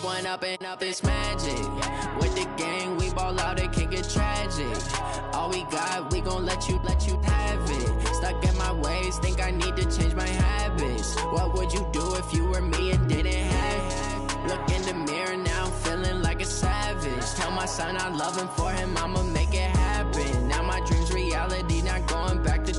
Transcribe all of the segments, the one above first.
one up and up, it's magic. With the gang, we ball out, it can get tragic. All we got, we gon' let you have it. Stuck in my ways, think I need to change my habits. What would you do if you were me and didn't have it? Look in the mirror now, I'm feeling like a savage. Tell my son I love him, for him I'ma make it happen. Now my dream's reality, not going back to.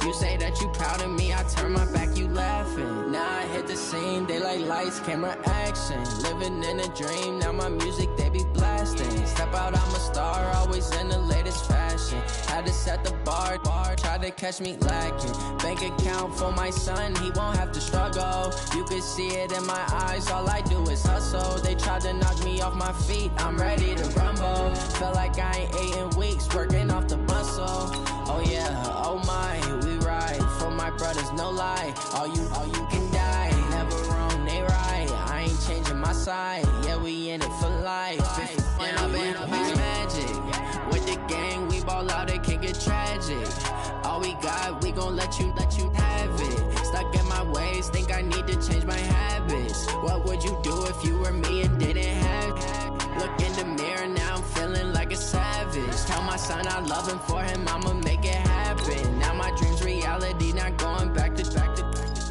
You say that you proud of me, I turn my back, you laughing. Now I hit the scene, they like lights, camera, action. Living in a dream, now my music, they be blasting. Step out, I'm a star, always in the latest fashion. Had to set the bar, try to catch me lacking. Bank account for my son, he won't have to struggle. You can see it in my eyes, all I do is hustle. They tried to knock me off my feet, I'm ready to rumble. Feel like I ain't ate in weeks, working off the muscle. Oh yeah, oh my, we ride for my brothers, no lie. All you can die, never wrong, they right. I ain't changing my side, yeah, we in it for life. When up and up, it's magic. With the gang, we ball out, it can get tragic. All we got, we gon' let you have it. Stuck in my ways, think I need to change my habits. What would you do if you were me and didn't have it? Look in the mirror, now I'm feeling like a savage. Tell my son I love him, for him I'ma make it happen. Now my dream's reality, not going back to.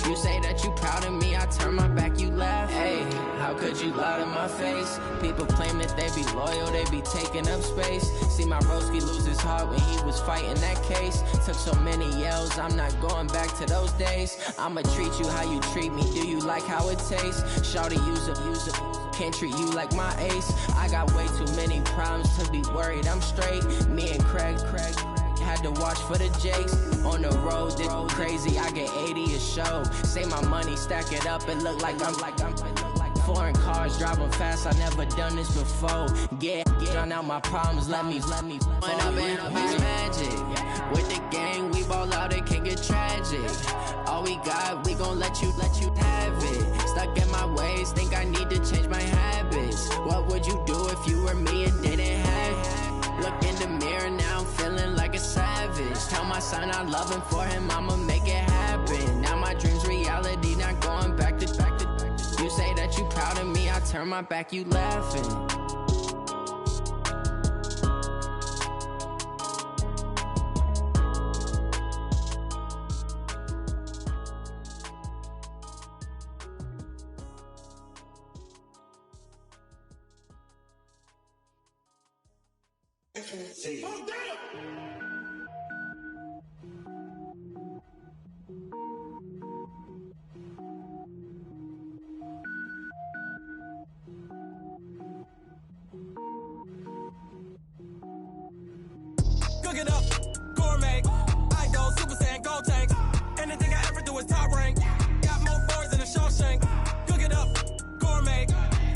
You say that you proud of me, I turn my back, you laugh. Hey, how could you lie to my face? People claim that they be loyal, they be taking up space. See my broski lose his heart when he was fighting that case. Took so many yells, I'm not going back to those days. I'ma treat you how you treat me, do you like how it tastes? Shawty, use up. Can't treat you like my ace. I got way too many problems to be worried, I'm straight. Me and Craig had to watch for the Jakes. On the road, this crazy, I get 80 a show. Say my money, stack it up, it look like I'm foreign cars, driving fast, I never done this before. Drown out my problems, let me When up and up, it's magic. With the gang, we ball out, it can get tragic. All we got, we gon' let you have it. Stuck in my ways, think I need to change my habits. What would you do if you were me and didn't have it? Look in the mirror, now I'm feeling like a savage. Tell my son I love him, for him I'ma make it happen. Now my dream's reality, not going back to. You say that you proud of me, I turn my back, you laughing. Cook it up, gourmet. I go Super Saiyan, gold tank. Anything I ever do is top rank. Got more boys than a Shawshank. Cook it up, gourmet.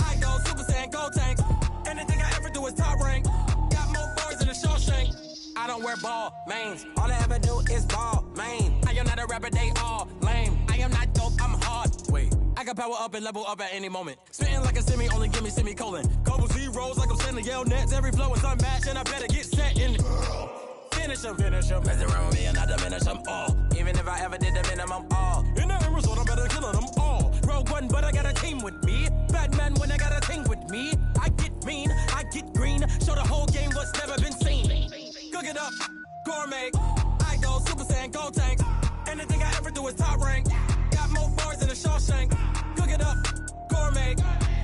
I go Super Saiyan, gold tank. Anything I ever do is top rank. Got more boys than a Shawshank. I don't wear ball mains. All I ever do is ball main. I am not a rapper, they all lame. I am not dope, I'm hard. Wait, I can power up and level up at any moment. Spitting like a semi, only give me semicolon. Couple zeros like I'm sending yell nets. Every flow is unmatched and I better get set in. Finish him. Mess around with me and I diminish them all. Even if I ever did the minimum, all. In the end result, I'm better killing them all. Rogue One, but I got a team with me. Batman when I got a team with me. I get mean, I get green. Show the whole game what's never been seen. Cook it up, gourmet. I go Super Saiyan, gold tank. Anything I ever do is top rank. Got more bars than a Shawshank. Cook it up, gourmet.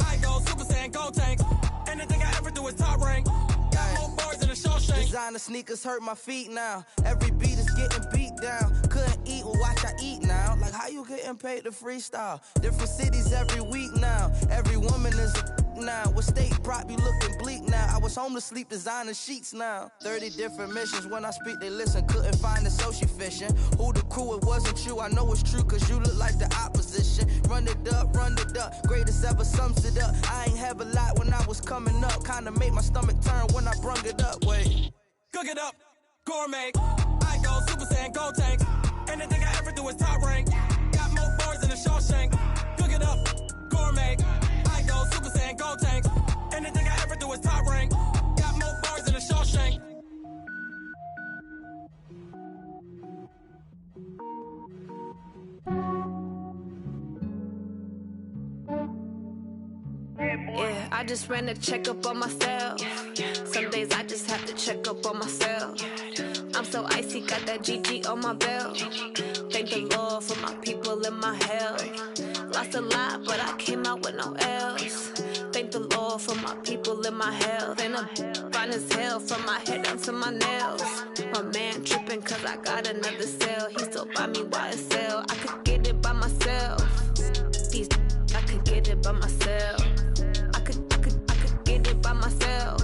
I go Super Saiyan, gold tank. Anything I ever do is top rank. Got more bars than a Shawshank. Designer sneakers hurt my feet now. Every beat is getting beat down. Couldn't eat, well watch I eat now. Like how you getting paid to freestyle? Different cities every week now. Every woman is a now. What state prop you looking bleak now? I was home to sleep designing sheets now. 30 different missions. When I speak they listen. Couldn't find it so she fishing. Who the crew, it wasn't you. I know it's true cause you look like the opposition. Run it up. Greatest ever sums it up. I ain't have a lot when I was coming up. Kinda made my stomach turn when I brung it up. Wait. Cook it up, gourmet. I go Super Saiyan, gold tank. Anything I ever do is top rank. Got more bars than a Shawshank. Cook it up, gourmet. I go Super Saiyan, gold tank. Anything I ever do is top rank. Got more bars than a Shawshank. Yeah, I just ran a checkup on myself. Some days I just have to check up on myself. I'm so icy, got that GG on my belt. Thank the Lord for my people and my health. Lost a lot, but I came out with no L's. Thank the Lord for my people and my health. And I'm fine as hell from my head down to my nails. My man tripping cause I got another cell. He still buy me YSL. I could get it by myself. These I could get it by myself. I could get it by myself.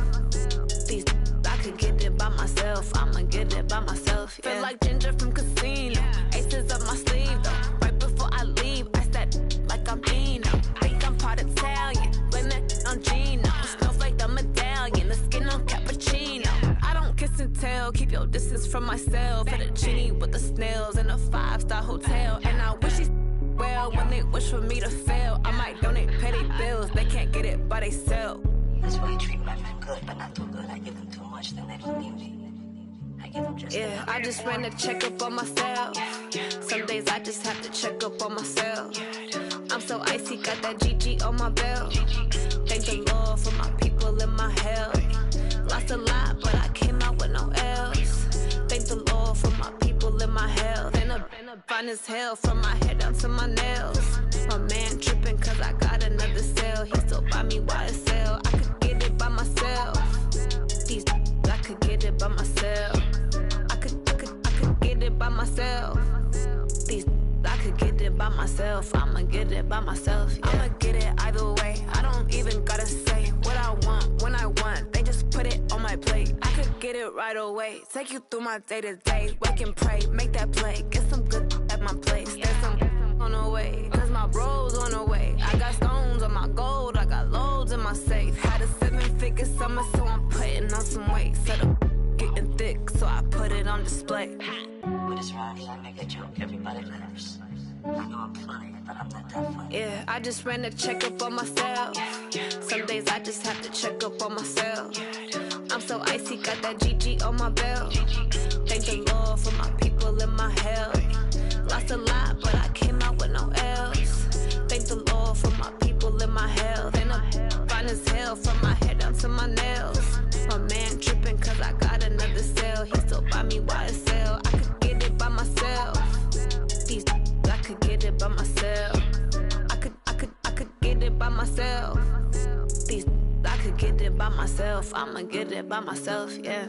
These I could get it by myself. I'ma get it by myself. Yeah. Feel like Ginger from Casino. Aces up my sleeve though. Right before I leave, I said like I'm Dino. Think I'm part Italian. Blame that on Gino. Snowflake the medallion. The skin on cappuccino. I don't kiss and tell. Keep your distance from myself. At a genie with the snails in a 5-star hotel. And I wish he's well when they wish for me to fail. I might donate petty bills. They can't get it by they sell. That's why you treat my men good, but not too good. I give them too much, then they don't need me. I give them just yeah, I just ran a checkup on myself. Some days I just have to check up on myself. I'm so icy, got that GG on my belt. Thank the Lord for my people and my health. Lost a lot, but I came out with no L's. Thank the Lord for my people and my health. And I'm fine as hell from my head down to my nails. My man tripping cause I got another cell. He still buy me YSL. I could get it by myself. These I could get it by myself. I could get it by myself. These I could get it by myself. I'ma get it by myself. Yeah. I'ma get it either way. I don't even gotta say what I want when I want. They just put it on my plate. I could get it right away. Take you through my day to day. Wake and pray, make that play. Get some good at my place. There's some on the way, cause my bros on the way. I got stones on my gold. I got loads in my safe. Had a 7-figure summer, so I'm putting on some weight. Set up getting thick, so I put it on display. With this rhyme, I make a joke, everybody laughs. I know I'm funny, but I'm not that funny. Yeah, I just ran a checkup on myself. Some days I just have to check up on myself. I'm so icy, got that GG on my belt. Thank the Lord for my people and my health. Lost a lot, but I came out with no L's. Thank the Lord for my people and my health. And I'm fine as hell from my head down to my nails. My man tripping cause I got another cell. He still buy me YSL. I could get it by myself. These I could get it by myself. I could get it by myself. These I could get it by myself. I'ma get it by myself, yeah.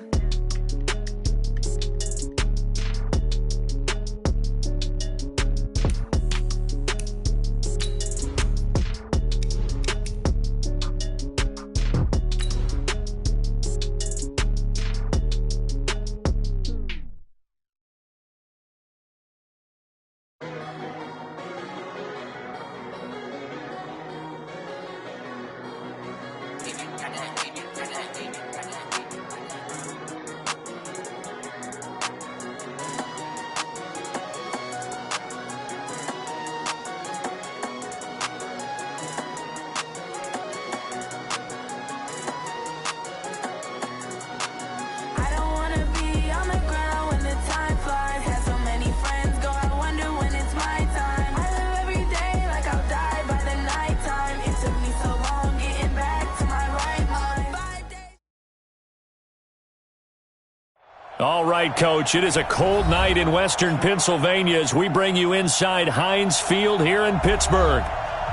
All right, Coach, it is a cold night in western Pennsylvania as we bring you inside Heinz Field here in Pittsburgh.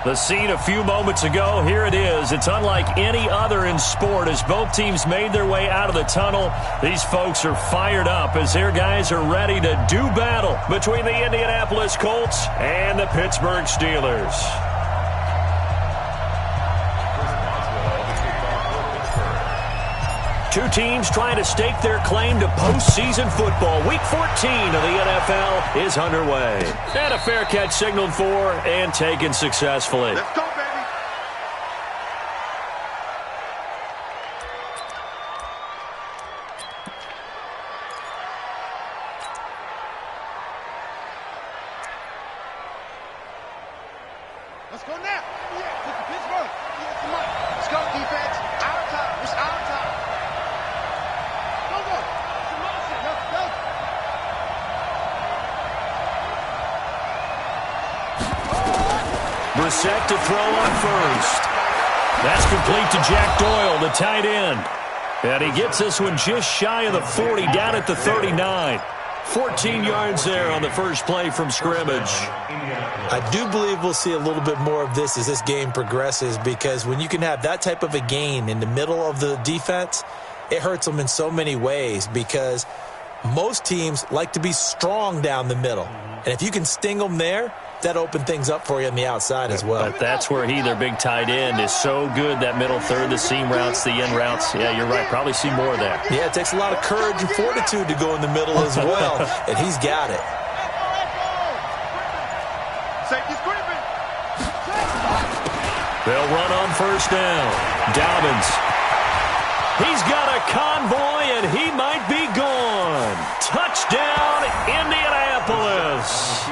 The scene a few moments ago, here it is. It's unlike any other in sport as both teams made their way out of the tunnel. These folks are fired up as their guys are ready to do battle between the Indianapolis Colts and the Pittsburgh Steelers. Two teams trying to stake their claim to postseason football. Week 14 of the NFL is underway. And a fair catch signaled for and taken successfully. Let's go, baby. Let's go now. Yeah, look at Pittsburgh. Yeah, come on. Let's go, defense. Our time. It's our time. Go, go. It's a motion. Let's go. Brissett to throw on first. That's complete to Jack Doyle, the tight end. And he gets this one just shy of the 40, down at the 39. 14 yards there on the first play from scrimmage. I do believe we'll see a little bit more of this as this game progresses, because when you can have that type of a gain in the middle of the defense, it hurts them in so many ways, because most teams like to be strong down the middle. And if you can sting them there, that open things up for you on the outside as well. But that's where their big tight end, is so good, that middle third, the seam routes, the end routes. Yeah, you're right. Probably see more of that. Yeah, it takes a lot of courage and fortitude to go in the middle as well, and he's got it. They'll run on first down. Dobbins. He's got a convoy, and he might be gone. Touchdown, Indianapolis.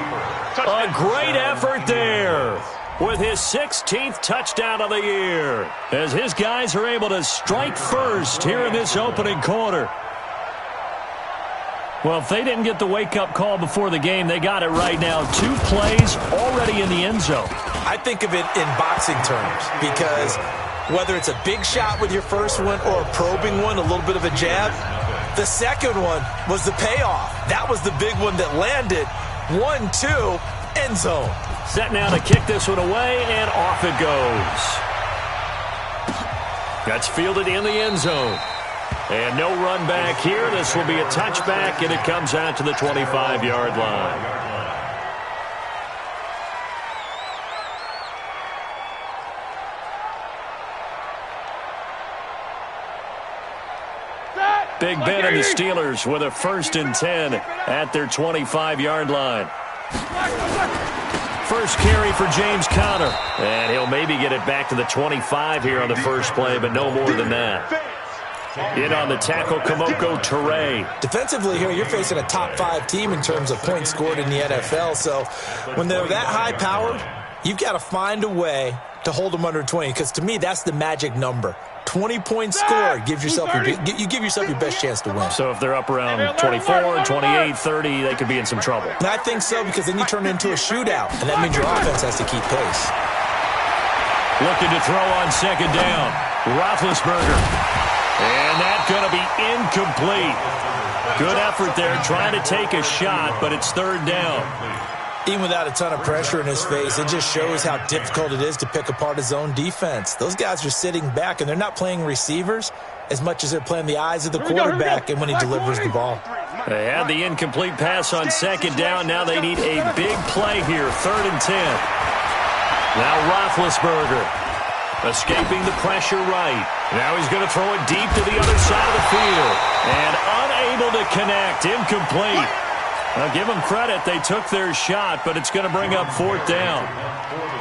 A great effort there with his 16th touchdown of the year, as his guys are able to strike first here in this opening quarter. Well, if they didn't get the wake-up call before the game, they got it right now. 2 plays already in the end zone. I think of it in boxing terms, because whether it's a big shot with your first one or a probing one, a little bit of a jab, the second one was the payoff. That was the big one that landed. 1-2, end zone. Set now to kick this one away, and off it goes. That's fielded in the end zone. And no run back here. This will be a touchback, and it comes out to the 25-yard line. Big Ben and the Steelers with a 1st and 10 at their 25-yard line. First carry for James Conner. And he'll maybe get it back to the 25 here on the first play, but no more than that. In on the tackle, Kamoko Toure. Defensively here, you're facing a top 5 team in terms of points scored in the NFL. So when they're that high-powered, you've got to find a way to hold them under 20, because to me, that's the magic number. 20 points scored gives yourself you give yourself your best chance to win. So if they're up around 24, 28, 30, they could be in some trouble. And I think so, because then you turn it into a shootout, and that means your offense has to keep pace. Looking to throw on second down. Roethlisberger. And that's going to be incomplete. Good effort there, trying to take a shot, but it's 3rd down. Even without a ton of pressure in his face, it just shows how difficult it is to pick apart his own defense. Those guys are sitting back, and they're not playing receivers as much as they're playing the eyes of the quarterback and when he delivers the ball. They had the incomplete pass on second down. Now they need a big play here, 3rd and 10. Now Roethlisberger escaping the pressure right. Now he's going to throw it deep to the other side of the field. And unable to connect, incomplete. I'll give them credit. They took their shot, but it's going to bring up 4th down.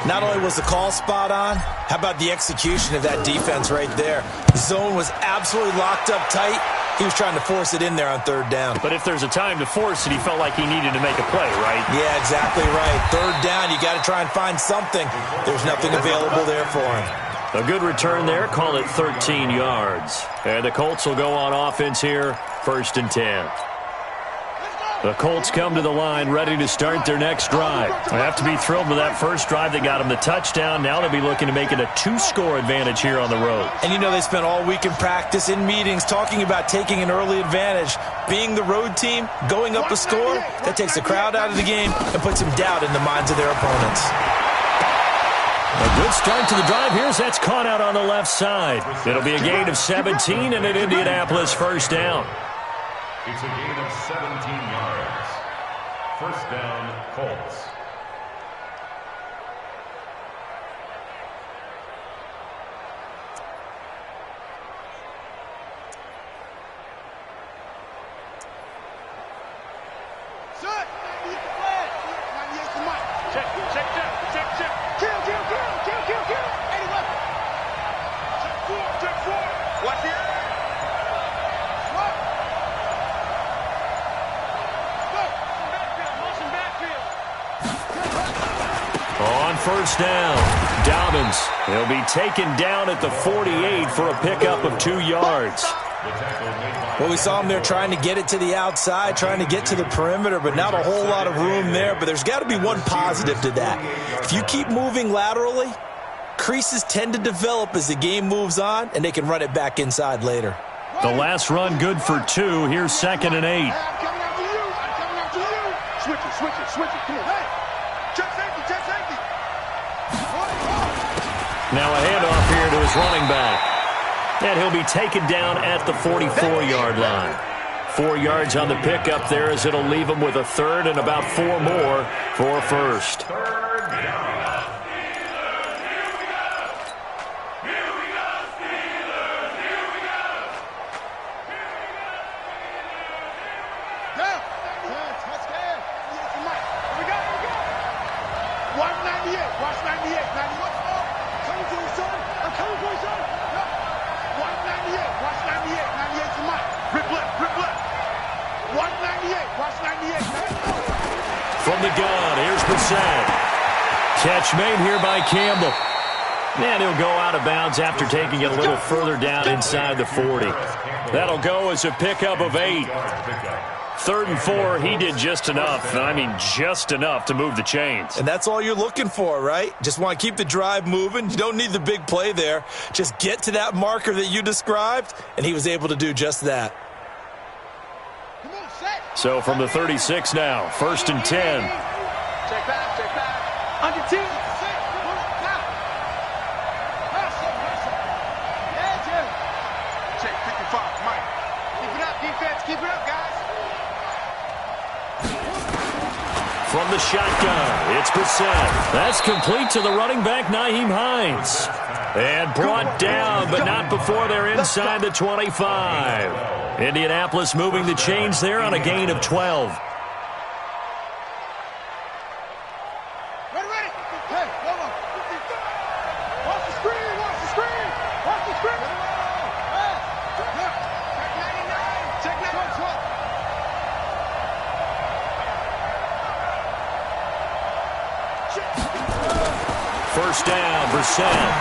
Not only was the call spot on, how about the execution of that defense right there? The zone was absolutely locked up tight. He was trying to force it in there on 3rd down. But if there's a time to force it, he felt like he needed to make a play, right? Yeah, exactly right. 3rd down, you got to try and find something. There's nothing available there for him. A good return there. Call it 13 yards. And the Colts will go on offense here, 1st and 10. The Colts come to the line ready to start their next drive. They have to be thrilled with that first drive. They got them the touchdown. Now they'll be looking to make it a 2-score advantage here on the road. And you know they spent all week in practice, in meetings, talking about taking an early advantage. Being the road team, going up a score, that takes the crowd out of the game and puts some doubt in the minds of their opponents. A good start to the drive here as that's caught out on the left side. It'll be a gain of 17 and an Indianapolis 1st down. It's a gain of 17 yards. 1st down, Colts. On 1st down, Dobbins. He'll be taken down at the 48 for a pickup of 2 yards. Well, we saw him there trying to get it to the outside, trying to get to the perimeter, but not a whole lot of room there. But there's got to be one positive to that. If you keep moving laterally, creases tend to develop as the game moves on, and they can run it back inside later. The last run good for 2. Here's 2nd and 8. I'm coming after you. I'm coming after you. Switch it, switch it, switch it. Come on. Hey. Check safety, check safety. Now a handoff here to his running back. And he'll be taken down at the 44-yard line. 4 yards on the pickup there as it'll leave him with a third and about 4 more for a first. From the gun, here's Brissett. Catch made here by Campbell. And he'll go out of bounds after taking it a little further down inside the 40. That'll go as a pickup of 8. 3rd and 4, he did just enough. I mean, just enough to move the chains. And that's all you're looking for, right? Just want to keep the drive moving. You don't need the big play there. Just get to that marker that you described, and he was able to do just that. So from the 36 now, 1st and 10. Check back, check back. Under 2. Check 55, Mike. Keep it up, defense. Keep it up, guys. From the shotgun, it's Brissett. That's complete to the running back, Nyheim Hines. And brought down, but not before they're inside the 25. Indianapolis moving the chains there on a gain of 12. Ready, ready. Hey, hold on. Watch the screen, watch the screen. Watch the screen. Hey, check 99. Check 99. First down, Brissett.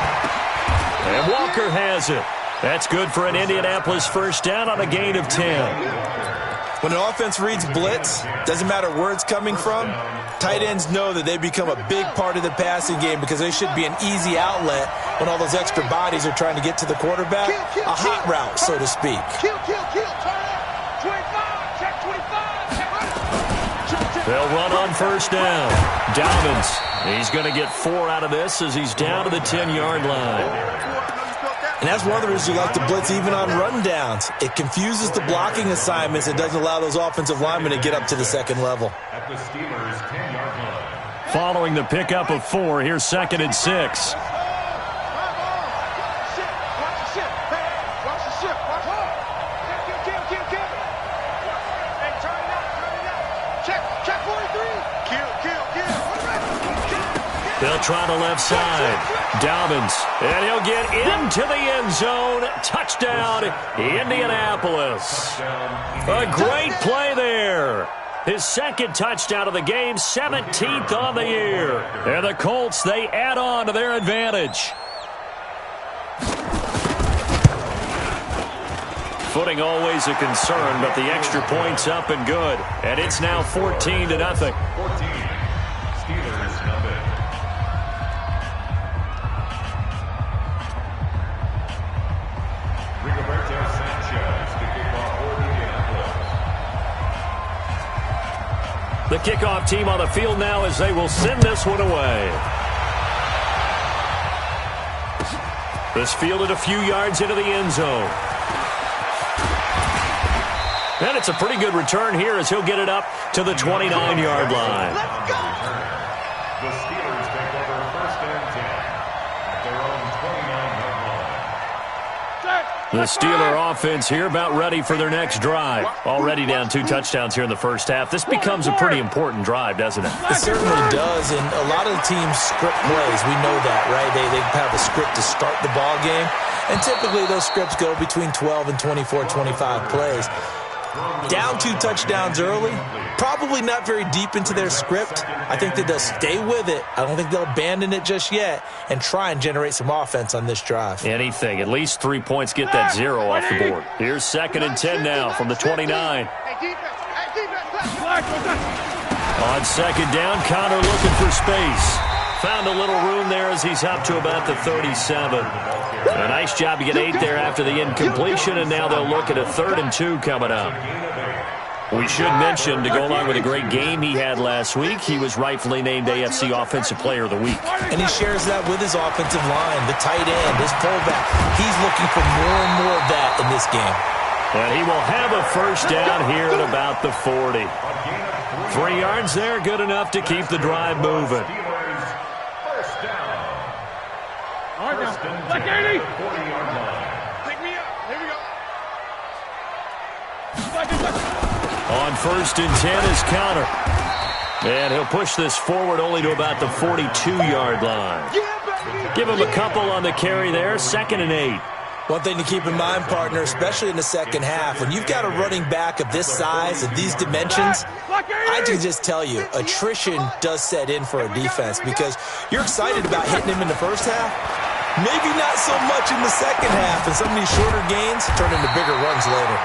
And Walker has it. That's good for an Indianapolis first down on a gain of 10. When an offense reads blitz, doesn't matter where it's coming from, tight ends know that they become a big part of the passing game because they should be an easy outlet when all those extra bodies are trying to get to the quarterback. A hot route, so to speak. Kill. Turn up. 25. Check 25. They'll run on first down. Dobbins, he's going to get 4 out of this as he's down to the 10-yard line. And that's one of the reasons you like to blitz even on run downs. It confuses the blocking assignments. It doesn't allow those offensive linemen to get up to the second level. At the Steelers' 10-yard line. Following the pickup of 4, here's 2nd and 6. They'll try the left side. Dobbins, and he'll get into the end zone. Touchdown, Indianapolis. A great play there. His 2nd touchdown of the game, 17th on the year. And the Colts, they add on to their advantage. Footing always a concern, but the extra point's up and good. And it's now 14-0. 14. Steelers nothing. The kickoff team on the field now as they will send this one away. This fielded a few yards into the end zone. And it's a pretty good return here as he'll get it up to the 29-yard line. Let's go! The Steelers take over 1st and 10 at their own 29-yard line. The Steeler offense here about ready for their next drive. Already down 2 touchdowns here in the first half. This becomes a pretty important drive, doesn't it? It certainly does, and a lot of the teams script plays. We know that, right? They have a script to start the ball game, and typically those scripts go between 12 and 24, 25 plays. Down 2 touchdowns early, probably not very deep into their script. I think that they'll stay with it. I don't think they'll abandon it just yet and try and generate some offense on this drive. Anything. At least 3 points get that 0 off the board. Here's 2nd and 10 now from the 29. On 2nd down, Connor looking for space. Found a little room there as he's up to about the 37. A nice job to get 8 there after the incompletion, and now they'll look at a 3rd and 2 coming up. We should mention, to go along with a great game he had last week, he was rightfully named AFC Offensive Player of the Week. And he shares that with his offensive line, the tight end, his fullback. He's looking for more and more of that in this game. And he will have a first down here at about the 40. 3 yards there, good enough to keep the drive moving. First down. All right, now. Like 80. 40-yard line. Pick me up. Here we go. On 1st and 10 is Connor. And he'll push this forward only to about the 42-yard line. Give him a couple on the carry there, 2nd and 8. One thing to keep in mind, partner, especially in the second half, when you've got a running back of this size, of these dimensions, I can just tell you, attrition does set in for a defense because you're excited about hitting him in the first half. Maybe not so much in the second half, and some of these shorter gains turn into bigger runs later.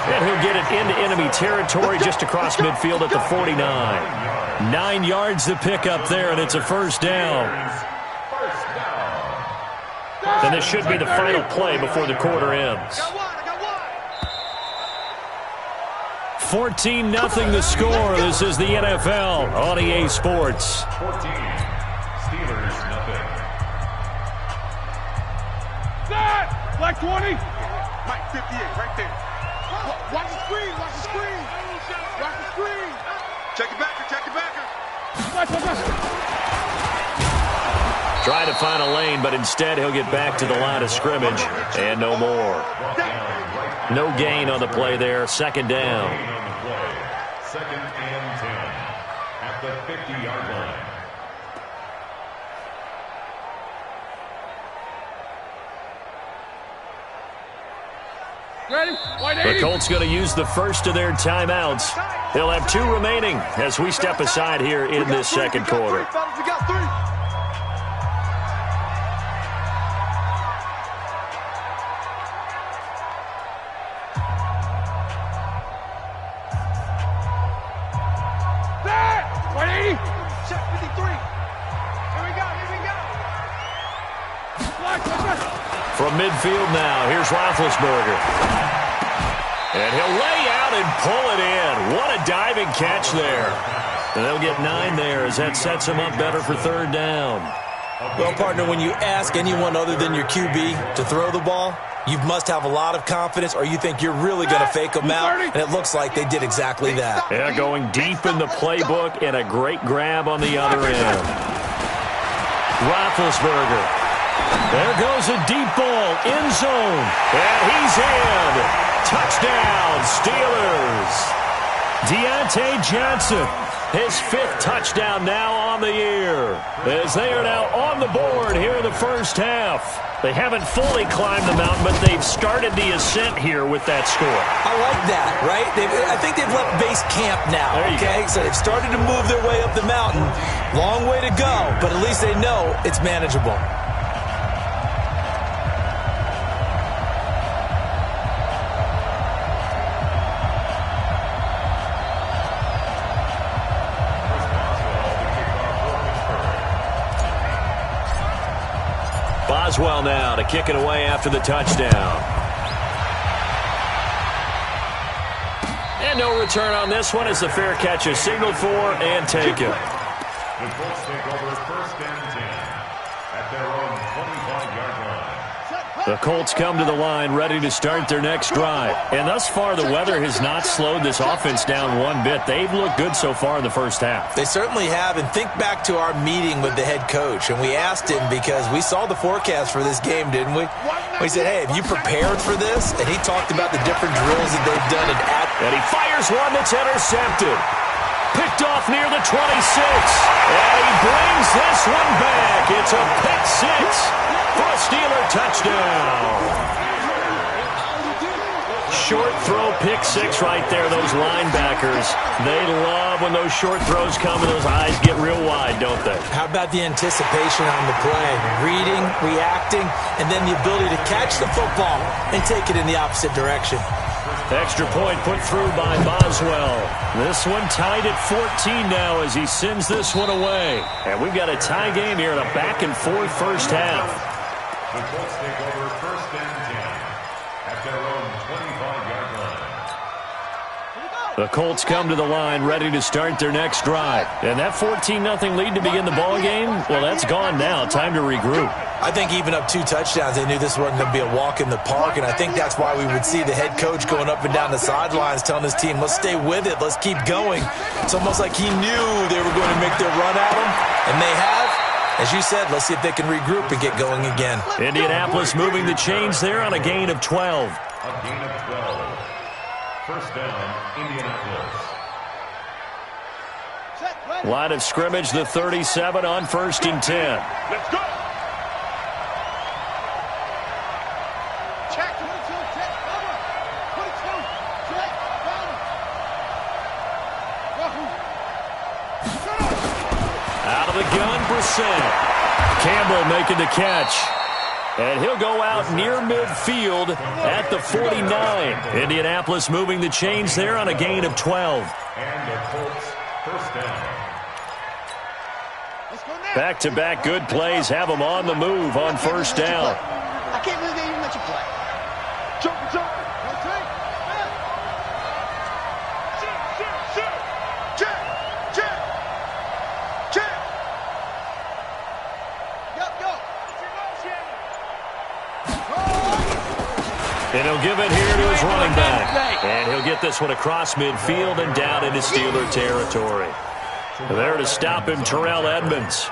And he'll get it into enemy territory just across midfield at the 49. 9 yards to pick up there, and it's a first down. And this should be the final play before the quarter ends. 14-0 the score. This is the NFL on EA Sports. 14. Steelers, nothing. Set! Black 20. Mike 58, right there. Watch the screen, watch the screen. Watch the screen. Check it backer, check it backer. Trying to find a lane, but instead he'll get back to the line of scrimmage, and no more. No gain on the play there, 2nd down. 2nd and 10 at the 50-yard line. The Colts going to use the first of their timeouts. They'll have 2 remaining as we step aside here in this second quarter. We got 3. From midfield now, here's Roethlisberger. And he'll lay out and pull it in. What a diving catch there. And they'll get 9 there as that sets them up better for 3rd down. Well, partner, when you ask anyone other than your QB to throw the ball, you must have a lot of confidence or you think you're really going to fake them out, and it looks like they did exactly that. Yeah, going deep in the playbook and a great grab on the other end. Roethlisberger. There goes a deep ball, end zone, and he's in. Touchdown, Steelers. Deontay Johnson, his 5th touchdown now on the year, as they are now on the board here in the first half. They haven't fully climbed the mountain, but they've started the ascent here with that score. I like that, right? I think they've left base camp now, okay? So they've started to move their way up the mountain. Long way to go, but at least they know it's manageable. Boswell now to kick it away after the touchdown. And no return on this one as the fair catch is signaled for and taken. The Colts take over 1st and 10 at their own 25-yard line. The Colts come to the line ready to start their next drive. And thus far, the weather has not slowed this offense down one bit. They've looked good so far in the first half. They certainly have. And think back to our meeting with the head coach. And we asked him because we saw the forecast for this game, didn't we? We said, hey, have you prepared for this? And he talked about the different drills that they've done. And he fires one that's intercepted. Picked off near the 26. And he brings this one back. It's a pick 6. For a Steeler touchdown. Short throw, pick 6 right there. Those linebackers, they love when those short throws come and those eyes get real wide, don't they? How about the anticipation on the play? Reading, reacting, and then the ability to catch the football and take it in the opposite direction. Extra point put through by Boswell. This one tied at 14 now as he sends this one away. And we've got a tie game here in a back-and-forth first half. The Colts take over first and 10 at their own 25-yard line. The Colts come to the line ready to start their next drive. And that 14-0 lead to begin the ball game, well, that's gone now. Time to regroup. I think even up 2 touchdowns, they knew this wasn't going to be a walk in the park, and I think that's why we would see the head coach going up and down the sidelines telling his team, let's stay with it, let's keep going. It's almost like he knew they were going to make their run at him, and they have. As you said, let's see if they can regroup and get going again. Indianapolis moving the chains there on a gain of 12. A gain of 12. First down, Indianapolis. Line of scrimmage, the 37 on 1st and 10. Let's go. Check. 22, check, cover. 22, check, cover. Out of the gun, Brissett. Campbell making the catch. And he'll go out near midfield at the 49. Indianapolis moving the chains there on a gain of 12. And the Colts first down. Back-to-back good plays have them on the move on first down. I can't believe they even let you play. Jump. And he'll give it here to his running back. And he'll get this one across midfield and down into Steeler territory. There to stop him, Terrell Edmonds.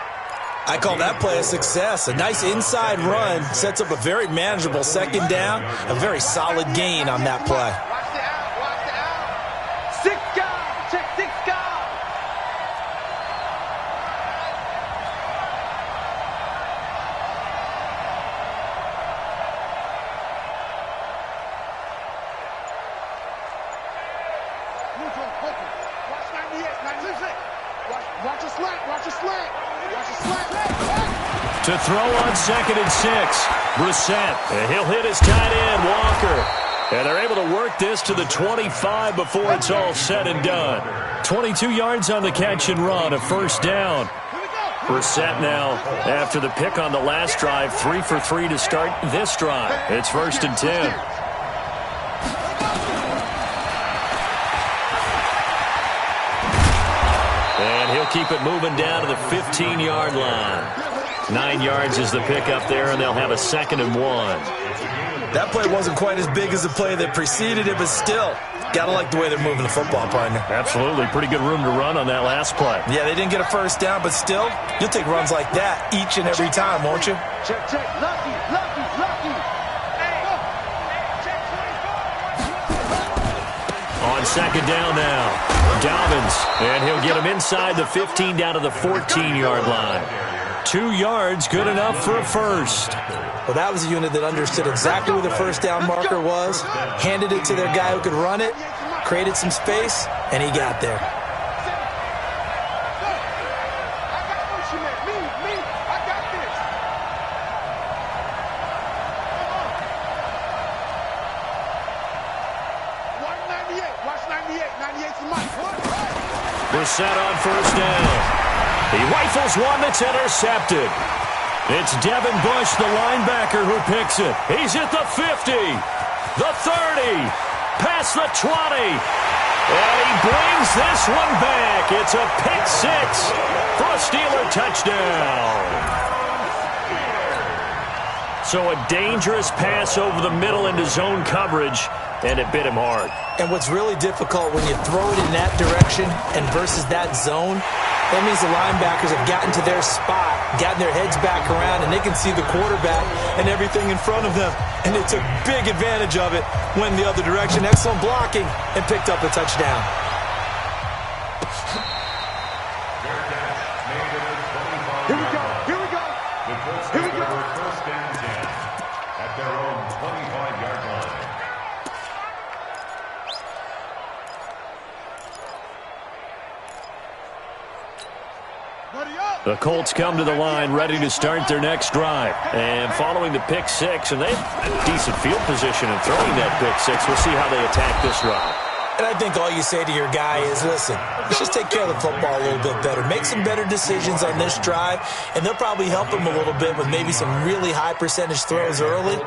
I call that play a success. A nice inside run sets up a very manageable second down, a very solid gain on that play. Watch the out. 6 guys. Check 6 guys. To throw on 2nd and 6. Brissett. And he'll hit his tight end, Walker. And they're able to work this to the 25 before it's all said and done. 22 yards on the catch and run, a first down. Brissett now, after the pick on the last drive, 3 for 3 to start this drive. It's 1st and 10. And he'll keep it moving down to the 15-yard line. 9 yards is the pickup there, and they'll have a 2nd and 1. That play wasn't quite as big as the play that preceded it, but still, gotta like the way they're moving the football, partner. Absolutely. Pretty good room to run on that last play. Yeah, they didn't get a first down, but still, you'll take runs like that each and every time, won't you? Check. Lucky. On 2nd down now, Dobbins, and he'll get him inside the 15 down to the 14-yard line. 2 yards, good enough for a first. Well, that was a unit that understood exactly where the first down marker was, handed it to their guy who could run it, created some space, and he got there. Brissett on first down. He rifles one that's intercepted. It's Devin Bush, the linebacker, who picks it. He's at the 50, the 30, past the 20. And he brings this one back. It's a pick 6 for a Steeler touchdown. So a dangerous pass over the middle into zone coverage, and it bit him hard. And what's really difficult when you throw it in that direction and versus that zone, that means the linebackers have gotten to their spot, gotten their heads back around, and they can see the quarterback and everything in front of them. And they took big advantage of it, went the other direction, excellent blocking, and picked up a touchdown. Here we go. The Colts take over first and 10 at their own 25-yard line. Buddy up. The Colts come to the line ready to start their next drive. And following the pick six, and they have decent field position in throwing that pick six. We'll see how they attack this drive. And I think all you say to your guy is, listen, let's just take care of the football a little bit better. Make some better decisions on this drive, and they'll probably help him a little bit with maybe some really high percentage throws early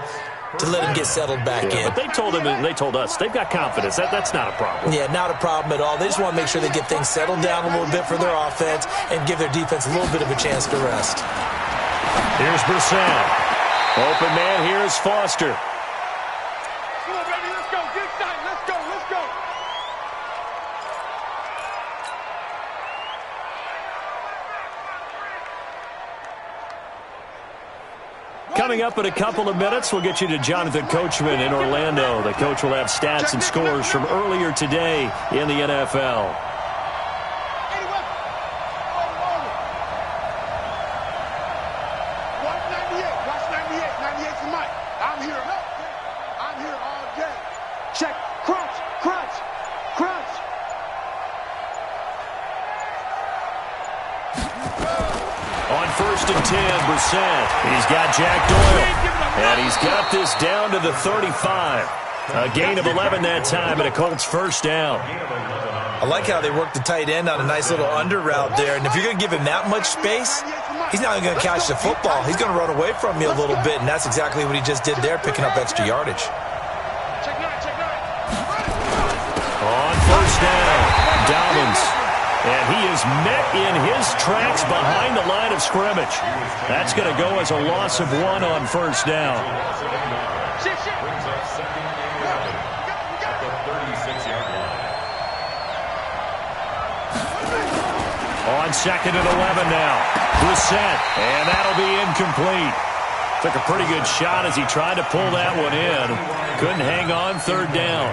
to let him get settled back in. But they told him and they told us they've got confidence. That's not a problem. Yeah, not a problem at all. They just want to make sure they get things settled down a little bit for their offense and give their defense a little bit of a chance to rest. Here's Brissett. Open man here is Foster. Come on, baby, let's go. Get excited. Let's go. Let's go. Coming up in a couple of minutes, we'll get you to Jonathan Coachman in Orlando. The coach will have stats and scores from earlier today in the NFL. 198. Watch 98. 98 for Mike. I'm here. I'm here all day. Check. Crunch. Crunch. Crunch. On 1st and 10, Brissett. He's got Jack Doyle. And he's got this down to the 35. A gain of 11 that time, and a Colts first down. I like how they work the tight end on a nice little under route there. And if you're going to give him that much space, he's not going to catch the football. He's going to run away from you a little bit, and that's exactly what he just did there, picking up extra yardage. On first down, Dobbins. And he is met in his tracks behind the line of scrimmage. That's going to go as a loss of 1 on first down. On 2nd and 11 now. Brissett. And that'll be incomplete. Took a pretty good shot as he tried to pull that one in. Couldn't hang on 3rd down.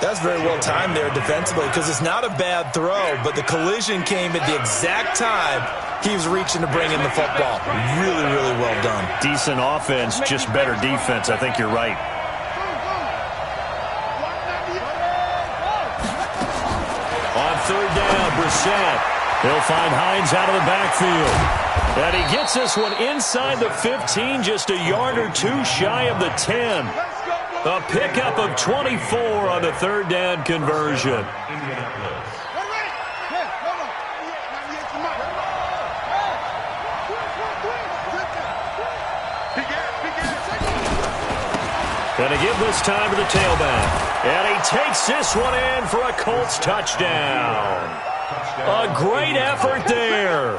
That's very well timed there defensively because it's not a bad throw, but the collision came at the exact time he was reaching to bring in the football. Really, really well done. Decent offense, just better defense. I think you're right. On 3rd down, Brissett. He'll find Hines out of the backfield. And he gets this one inside the 15, just a yard or two shy of the 10. A pickup of 24 on the 3rd down conversion. Gonna give this time to the tailback. And he takes this one in for a Colts touchdown. A great effort there.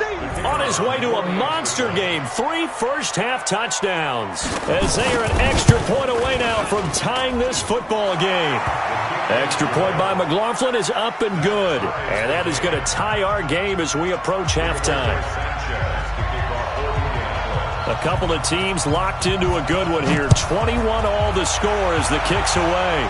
On his way to a monster game, 3 first-half touchdowns. As they are an extra point away now from tying this football game. Extra point by McLaughlin is up and good. And that is going to tie our game as we approach halftime. A couple of teams locked into a good one here. 21 all the score as the kick's away.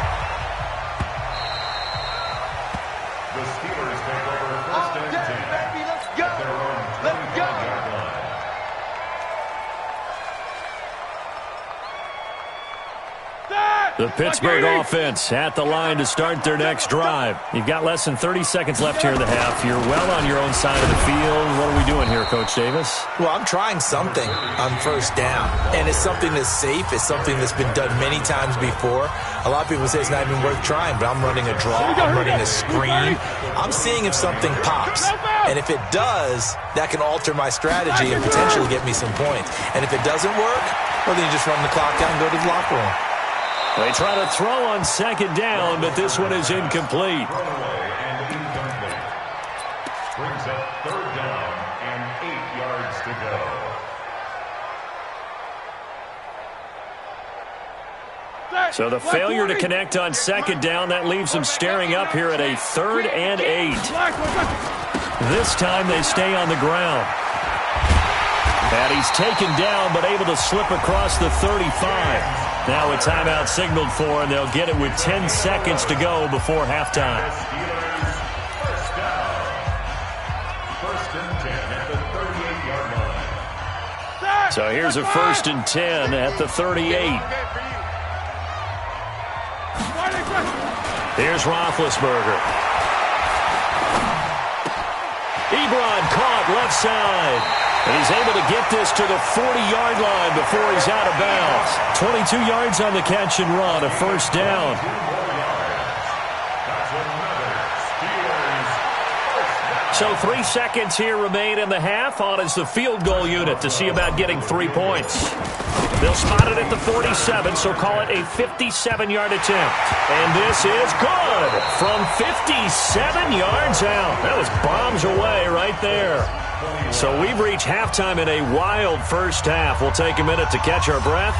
The Pittsburgh offense at the line to start their next drive. You've got less than 30 seconds left here in the half. You're well on your own side of the field. What are we doing here, Coach Davis? Well, I'm trying something on first down, and it's something that's safe. It's something that's been done many times before. A lot of people say it's not even worth trying, but I'm running a draw. I'm running a screen. I'm seeing if something pops, and if it does, that can alter my strategy and potentially get me some points. And if it doesn't work, well, then you just run the clock out and go to the locker room. They try to throw on 2nd down, but this one is incomplete. Brings up 3rd down and 8 yards to go. So the failure to connect on 2nd down, that leaves them staring up here at a 3rd and 8. This time they stay on the ground. And he's taken down, but able to slip across the 35. Now a timeout signaled for, and they'll get it with 10 seconds to go before halftime. First and 10 at the 38-yard line. So here's a 1st and 10 at the 38. Here's Roethlisberger. Ebron caught left side. And he's able to get this to the 40-yard line before he's out of bounds. 22 yards on the catch and run, a first down. So 3 seconds here remain in the half. On is the field goal unit to see about getting 3 points. They'll spot it at the 47, so call it a 57-yard attempt. And this is good from 57 yards out. That was bombs away right there. So we've reached halftime in a wild first half. We'll take a minute to catch our breath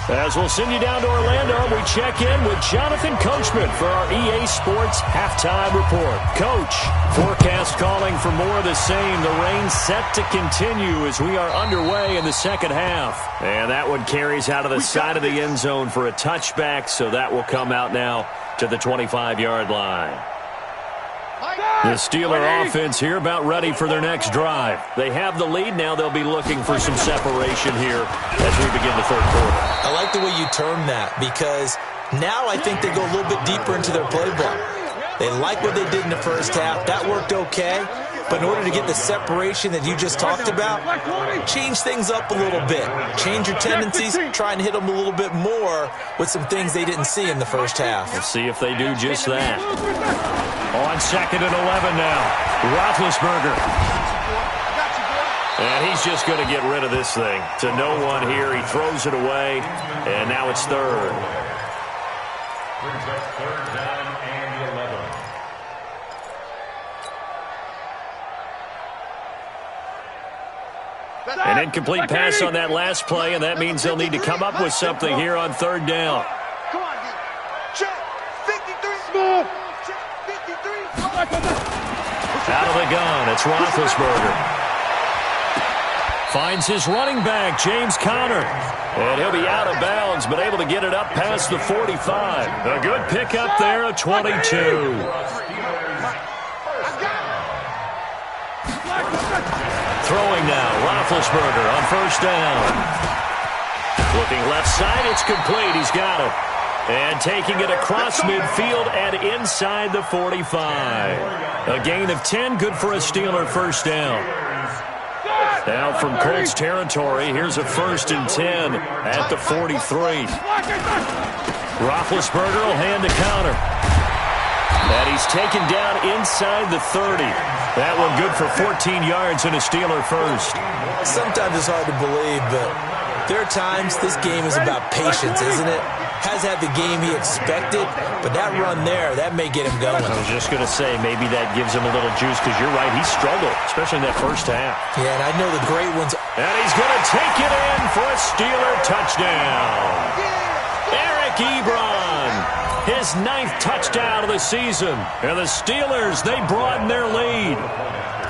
as we'll send you down to Orlando. We check in with Jonathan Coachman for our EA Sports Halftime Report. Coach, forecast calling for more of the same. The rain set to continue as we are underway in the second half. And that one carries out of the side of the end zone for a touchback, so that will come out now to the 25-yard line. The Steeler offense here about ready for their next drive. They have the lead. Now they'll be looking for some separation here as we begin the third quarter. I like the way you term that because now I think they go a little bit deeper into their playbook. They like what they did in the first half. That worked okay. But in order to get the separation that you just talked about, change things up a little bit. Change your tendencies. Try and hit them a little bit more with some things they didn't see in the first half. We'll see if they do just that. On 2nd and 11 now. Roethlisberger. And he's just going to get rid of this thing. To no one here. He throws it away. And now it's third. Brings up third down and 11. An incomplete pass on that last play, and that means they'll need to come up with something here on third down. Come on, dude. Check. 53. Small. Check. 53. Out of the gun, it's Roethlisberger. Finds his running back, James Conner. And he'll be out of bounds, but able to get it up past the 45. A good pickup there, a 22. Throwing now, Roethlisberger on first down. Looking left side, it's complete. He's got it. And taking it across midfield and inside the 45. A gain of 10, good for a Steeler first down. Now from Colts territory, here's a 1st and 10 at the 43. Roethlisberger will hand to Conner. And he's taken down inside the 30. That one good for 14 yards and a Steeler first. Sometimes it's hard to believe, but there are times this game is about patience, isn't it? Has had the game he expected, but that run there, that may get him going. I was just going to say, maybe that gives him a little juice, because you're right, he struggled, especially in that first half. Yeah, and I know the great ones. And he's going to take it in for a Steeler touchdown. Eric Ebron, his 9th touchdown of the season. And the Steelers, they broaden their lead.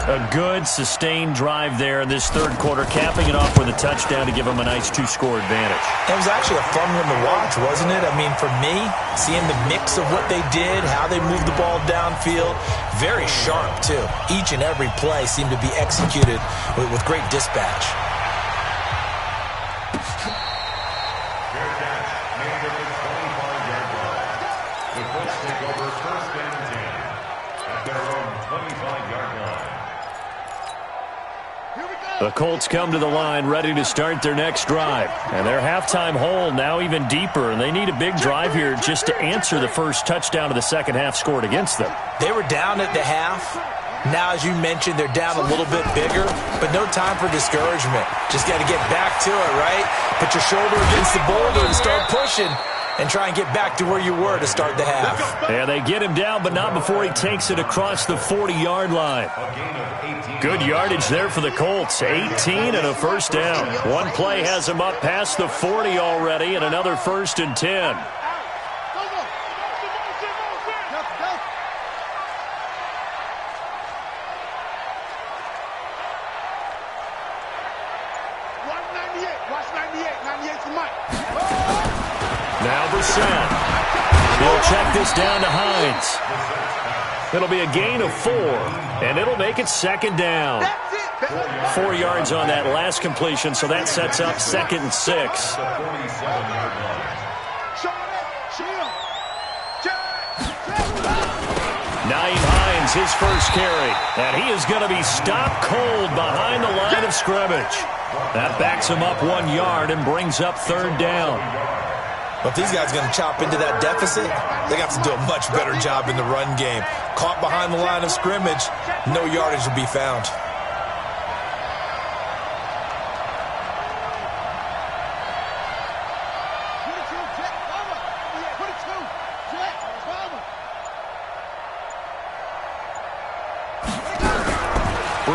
A good, sustained drive there in this third quarter, capping it off with a touchdown to give them a nice 2-score advantage. It was actually a fun one to watch, wasn't it? I mean, for me, seeing the mix of what they did, how they moved the ball downfield, very sharp, too. Each and every play seemed to be executed with great dispatch. The Colts come to the line ready to start their next drive. And their halftime hole now even deeper, and they need a big drive here just to answer the first touchdown of the second half scored against them. They were down at the half. Now, as you mentioned, they're down a little bit bigger, but no time for discouragement. Just got to get back to it, right? Put your shoulder against the boulder and start pushing. And try and get back to where you were to start the half. Yeah, they get him down, but not before he takes it across the 40-yard line. Good yardage there for the Colts. 18 and a first down. One play has him up past the 40 already, and another 1st and 10. Now Brissett. He'll check this down to Hines. It'll be a gain of 4, and it'll make it 2nd down. 4 yards on that last completion, so that sets up 2nd and 6. Naeem Hines is his first carry. And he is going to be stopped cold behind the line of scrimmage. That backs him up 1 yard and brings up third down. Well, if these guys are going to chop into that deficit, they got to do a much better job in the run game. Caught behind the line of scrimmage, no yardage will be found.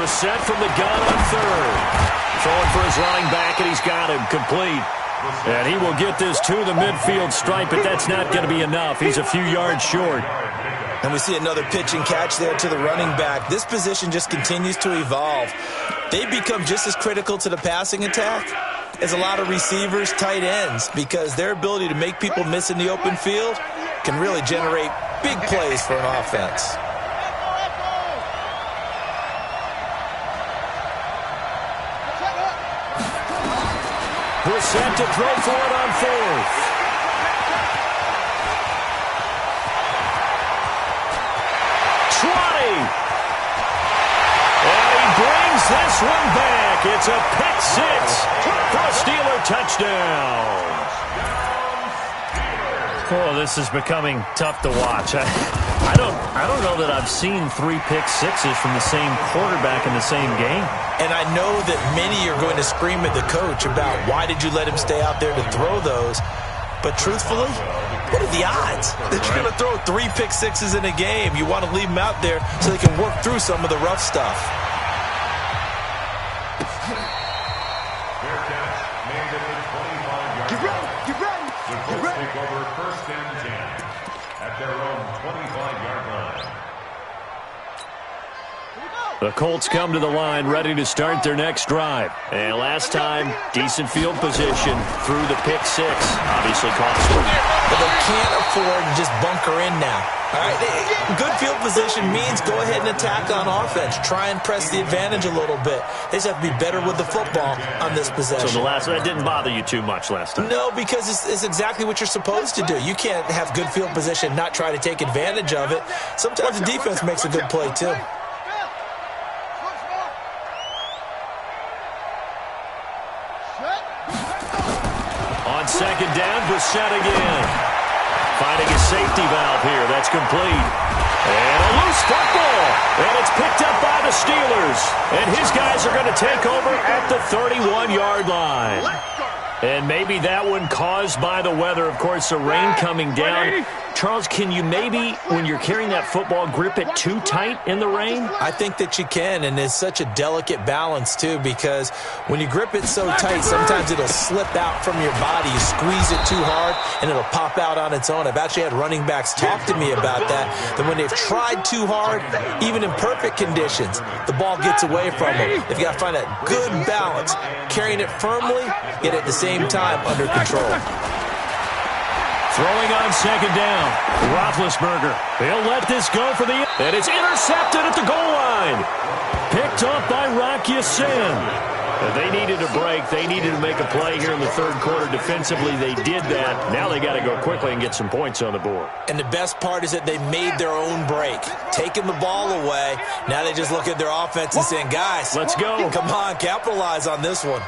Set from the gun on third. Throwing for his running back, and he's got him complete. And he will get this to the midfield stripe, but that's not going to be enough. He's a few yards short. And we see another pitch and catch there to the running back. This position just continues to evolve. They become just as critical to the passing attack as a lot of receivers, tight ends, because their ability to make people miss in the open field can really generate big plays for an offense. Set to throw for it on fourth. Trotty. And he brings this one back. It's a pick six for a Steeler touchdown. Oh, this is becoming tough to watch. I don't know that I've seen 3 pick sixes from the same quarterback in the same game. And I know that many are going to scream at the coach about why did you let him stay out there to throw those. But truthfully, what are the odds that you're going to throw 3 pick sixes in a game? You want to leave them out there so they can work through some of the rough stuff. Get ready, get ready, get ready. Take over first and 10 at their own 25-yard line. The Colts come to the line ready to start their next drive. And last time, decent field position through the pick six. Obviously cost them. But they can't afford to just bunker in now. All right, good field position means go ahead and attack on offense. Try and press the advantage a little bit. They just have to be better with the football on this possession. So that didn't bother you too much last time? No, because it's exactly what you're supposed to do. You can't have good field position and not try to take advantage of it. Sometimes the defense makes a good play too. On second down, Brissett again. Finding a safety valve here. That's complete. And a loose football. And it's picked up by the Steelers. And his guys are going to take over at the 31-yard line. And maybe that one caused by the weather. Of course, the rain coming down. Charles, can you maybe, when you're carrying that football, grip it too tight in the rain? I think that you can, and it's such a delicate balance, too, because when you grip it so tight, sometimes it'll slip out from your body. You squeeze it too hard, and it'll pop out on its own. I've actually had running backs talk to me about that when they've tried too hard, even in perfect conditions, the ball gets away from them. They've got to find that good balance, carrying it firmly, yet at the same time under control. Throwing on second down, Roethlisberger. He'll let this go for the... And it's intercepted at the goal line. Picked off by Rock Ya-Sin. They needed a break. They needed to make a play here in the third quarter. Defensively, they did that. Now they got to go quickly and get some points on the board. And the best part is that they made their own break. Taking the ball away. Now they just look at their offense and saying, guys, let's go. Come on, capitalize on this one.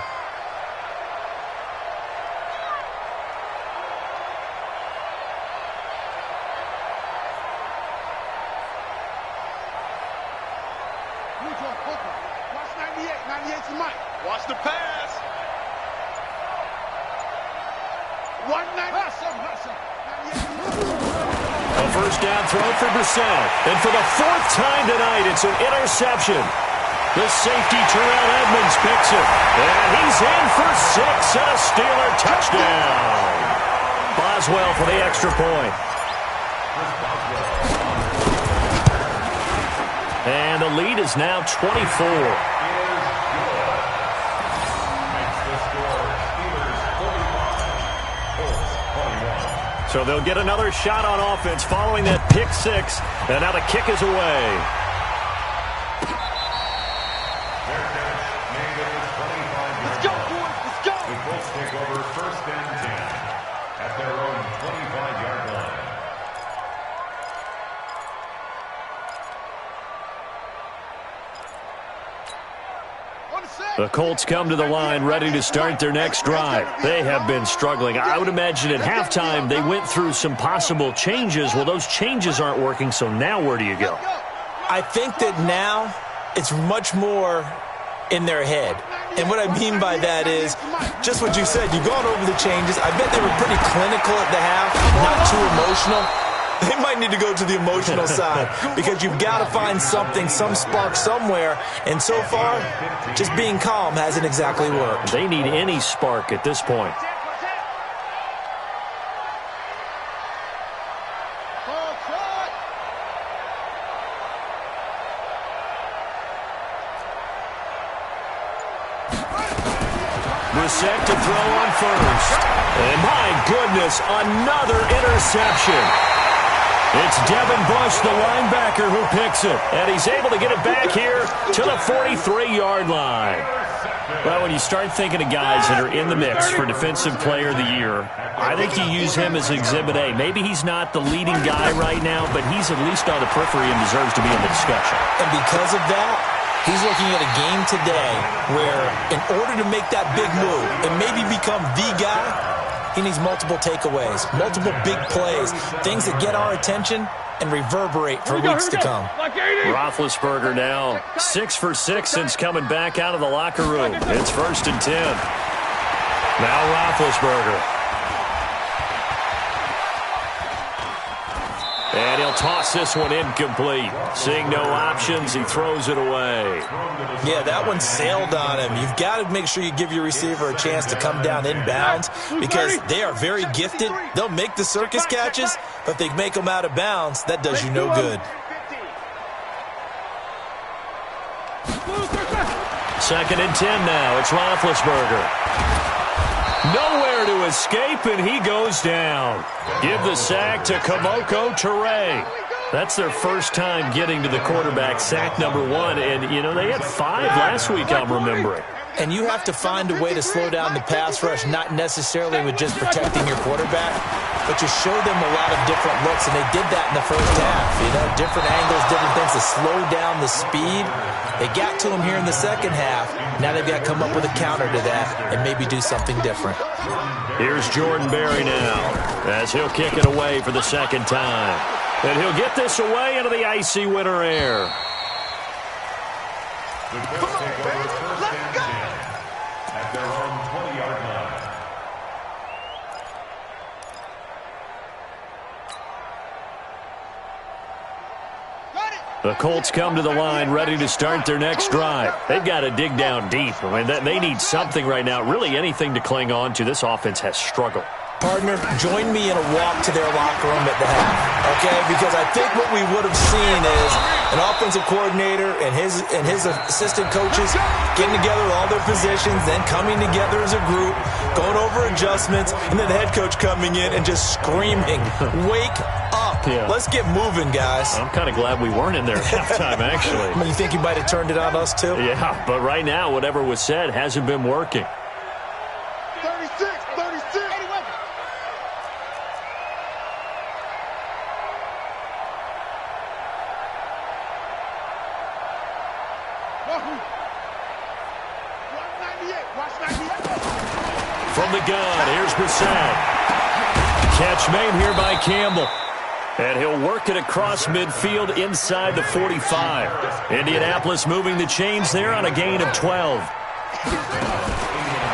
Watch the pass. A first down throw for Brissett. And for the fourth time tonight, it's an interception. The safety, Terrell Edmonds, picks it. And he's in for 6 and a Steeler touchdown. Boswell for the extra point. And the lead is now 24. So they'll get another shot on offense following that pick six. And now the kick is away. Let's go, boys. Let's go. The Colts take over first and 10 at their own 25-yard line. The Colts come to the line ready to start their next drive. They have been struggling. I would imagine at halftime they went through some possible changes. Well, those changes aren't working, so now where do you go? I think that now it's much more in their head. And what I mean by that is just what you said. You've gone over the changes. I bet they were pretty clinical at the half, not too emotional. They might need to go to the emotional side because you've got to find something, some spark somewhere. And so far, just being calm hasn't exactly worked. They need any spark at this point. Set to throw on first. And my goodness, another interception. It's Devin Bush, the linebacker, who picks it. And he's able to get it back here to the 43-yard line. Well, when you start thinking of guys that are in the mix for Defensive Player of the Year, I think you use him as Exhibit A. Maybe he's not the leading guy right now, but he's at least on the periphery and deserves to be in the discussion. And because of that, he's looking at a game today where in order to make that big move and maybe become the guy, he needs multiple takeaways, multiple big plays, things that get our attention and reverberate for weeks to come. Roethlisberger now 6 for 6 since coming back out of the locker room. It's 1st and 10. Now Roethlisberger. And he'll toss this one incomplete. Seeing no options, he throws it away. Yeah, that one sailed on him. You've got to make sure you give your receiver a chance to come down inbounds because they are very gifted. They'll make the circus catches, but if they make them out of bounds, that does you no good. 2nd and 10 now. It's Roethlisberger. Nowhere to escape, and he goes down. Give the sack to Kamoko Toure. That's their first time getting to the quarterback, sack number 1. And, you know, they had 5 last week, I'm remembering. And you have to find a way to slow down the pass rush, not necessarily with just protecting your quarterback, but you show them a lot of different looks, and they did that in the first half. You know, different angles, different things to slow down the speed. They got to him here in the second half. Now they've got to come up with a counter to that and maybe do something different. Here's Jordan Berry now as he'll kick it away for the second time. And he'll get this away into the icy winter air. The Bills take over 1st and 10 at their own 20-yard line. The Colts come to the line ready to start their next drive. They've got to dig down deep. I mean, they need something right now, really anything to cling on to. This offense has struggled. Partner, join me in a walk to their locker room at the half, okay? Because I think what we would have seen is an offensive coordinator and his assistant coaches getting together with all their positions, then coming together as a group, going over adjustments, and then the head coach coming in and just screaming, "Wake up. Yeah. Let's get moving, guys." I'm kind of glad we weren't in there at halftime, actually. I mean, you think he might have turned it on us, too? Yeah, but right now, whatever was said hasn't been working. 36. From the gun, here's Brissett. Catch made here by Campbell. And he'll work it across midfield inside the 45. Indianapolis moving the chains there on a gain of 12.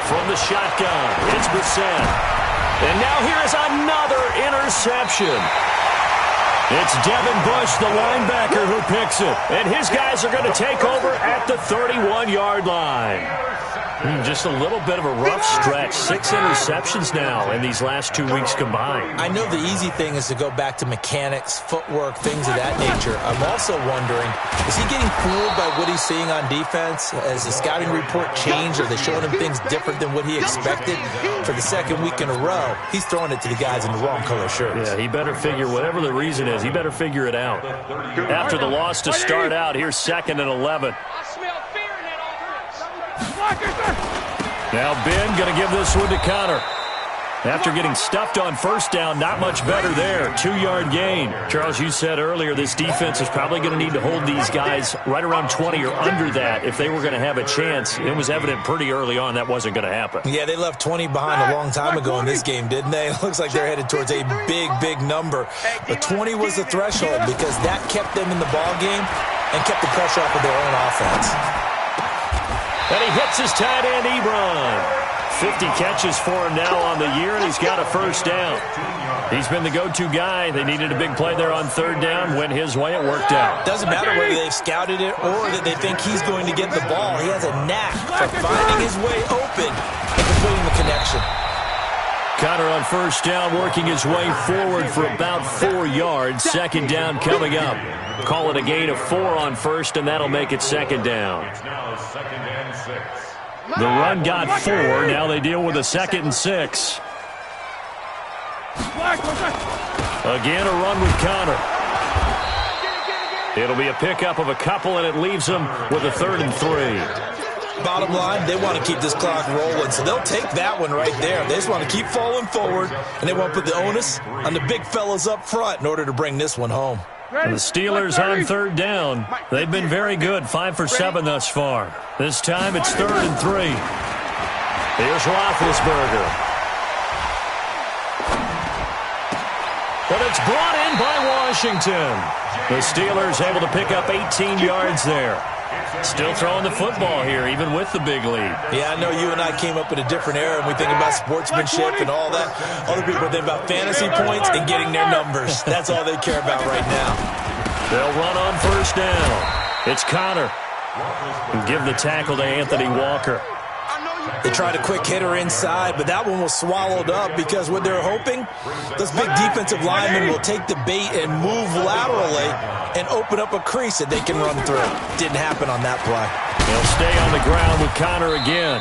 From the shotgun, it's Brissett. And now here is another interception. It's Devin Bush, the linebacker, who picks it. And his guys are going to take over at the 31-yard line. Just a little bit of a rough stretch. 6 interceptions now in these last 2 weeks combined. I know the easy thing is to go back to mechanics, footwork, things of that nature. I'm also wondering, is he getting fooled by what he's seeing on defense? Has the scouting report changed? Are they showing him things different than what he expected? For the second week in a row, he's throwing it to the guys in the wrong color shirts. Yeah, he better figure, whatever the reason is, he better figure it out. After the loss to start out, here's 2nd and 11. Now Ben going to give this one to Connor. After getting stuffed on first down, not much better there. 2-yard gain. Charles, you said earlier this defense is probably going to need to hold these guys right around 20 or under that if they were going to have a chance. It was evident pretty early on that wasn't going to happen. Yeah, they left 20 behind a long time ago in this game, didn't they? It looks like they're headed towards a big, big number. But 20 was the threshold because that kept them in the ball game and kept the pressure off of their own offense. And he hits his tight end, Ebron. 50 catches for him now on the year, and he's got a first down. He's been the go-to guy. They needed a big play there on third down. Went his way. It worked out. Doesn't matter whether they've scouted it or that they think he's going to get the ball. He has a knack for finding his way open and completing the connection. Connor on first down, working his way forward for about 4 yards. Second down coming up. Call it a gain of 4 on first, and that'll make it second down. It's now 2nd and 6. The run got 4. Now they deal with a 2nd and 6. Again, a run with Connor. It'll be a pickup of a couple, and it leaves them with a 3rd and 3. Bottom line, they want to keep this clock rolling, so they'll take that one right there. They just want to keep falling forward, and they want to put the onus on the big fellas up front in order to bring this one home. And the Steelers on third down. They've been very good, 5 for 7 thus far. This time it's 3rd and 3. Here's Roethlisberger. But it's brought in by Washington. The Steelers able to pick up 18 yards there. Still throwing the football here, even with the big lead. Yeah, I know you and I came up in a different era, and we think about sportsmanship and all that. Other people think about fantasy points and getting their numbers. That's all they care about right now. They'll run on first down. It's Connor. And give the tackle to Anthony Walker. They tried a quick hitter inside, but that one was swallowed up because what they're hoping, those big defensive linemen will take the bait and move laterally and open up a crease that they can run through. Didn't happen on that play. They'll stay on the ground with Connor again.